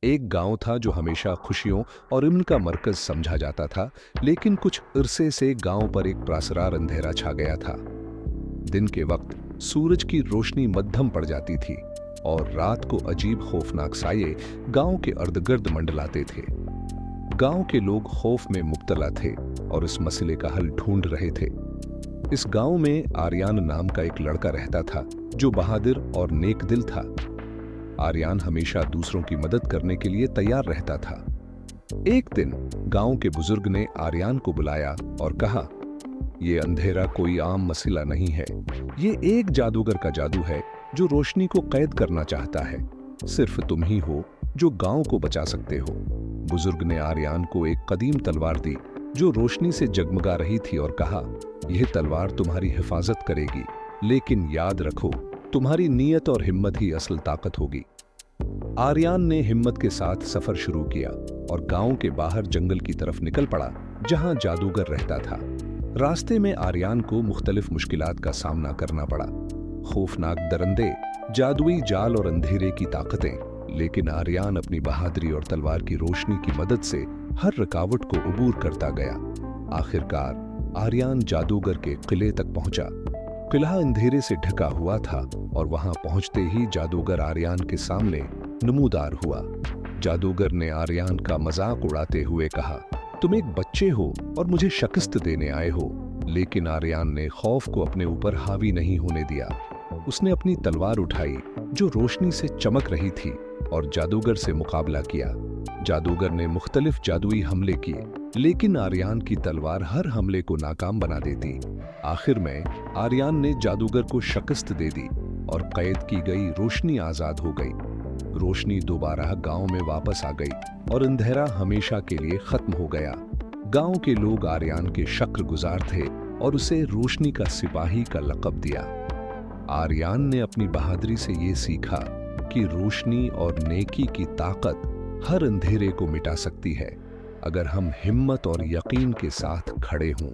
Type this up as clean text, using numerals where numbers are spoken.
एक गांव था जो हमेशा खुशियों और इम्न का मरकज समझा जाता था, लेकिन कुछ अरसे से गांव पर एक प्रासरार अंधेरा छा गया था। दिन के वक्त सूरज की रोशनी मध्यम पड़ जाती थी और रात को अजीब खौफनाक साये गांव के अर्धगिर्द मंडलाते थे। गांव के लोग खौफ में मुब्तला थे और इस मसले का हल ढूंढ रहे थे। इस गांव में आर्यान नाम का एक लड़का रहता था जो बहादुर और नेक दिल था। आर्यान हमेशा दूसरों की मदद करने के लिए तैयार रहता था। एक दिन गांव के बुजुर्ग ने आर्यान को बुलाया और कहा, यह अंधेरा कोई आम मसला नहीं है। ये एक जादूगर का जादू है जो रोशनी को कैद करना चाहता है। सिर्फ तुम ही हो जो गांव को बचा सकते हो। बुजुर्ग ने आर्यान को एक कदीम तलवार दी जो रोशनी से जगमगा रही थी और कहा, यह तलवार तुम्हारी हिफाजत करेगी, लेकिन याद रखो, तुम्हारी नीयत और हिम्मत ही असल ताकत होगी। आर्यान ने हिम्मत के साथ सफर शुरू किया और गांव के बाहर जंगल की तरफ निकल पड़ा जहां जादूगर रहता था। रास्ते में आर्यान को मुख्तलिफ मुश्किलात का सामना करना पड़ा। खौफनाक दरंदे, जादुई जाल और अंधेरे की ताकतें, लेकिन आर्यान अपनी बहादुरी और तलवार की रोशनी की मदद से हर रुकावट को अबूर करता गया। आखिरकार आर्यान जादूगर के किले तक पहुंचा। किला अंधेरे से ढका हुआ था और वहां पहुंचते ही जादूगर आर्यान के सामने नमूदार हुआ। जादूगर ने आर्यान का मजाक उड़ाते हुए कहा, तुम एक बच्चे हो और मुझे शिकस्त देने आए हो। लेकिन आर्यान ने खौफ को अपने ऊपर हावी नहीं होने दिया। उसने अपनी तलवार उठाई जो रोशनी से चमक रही थी और जादूगर से मुकाबला किया। जादूगर ने मुख्तलिफ जादुई हमले किए, लेकिन आर्यान की तलवार हर हमले को नाकाम बना देती। आखिर में आर्यान ने जादूगर को शिकस्त दे दी और कैद की गई रोशनी आजाद हो गई। रोशनी दोबारा गांव में वापस आ गई और अंधेरा हमेशा के लिए खत्म हो गया। गांव के लोग आर्यान के शुक्रगुजार थे और उसे रोशनी का सिपाही का लक़ब दिया। आर्यान ने अपनी बहादुरी से ये सीखा कि रोशनी और नेकी की ताकत हर अंधेरे को मिटा सकती है, अगर हम हिम्मत और यकीन के साथ खड़े हों।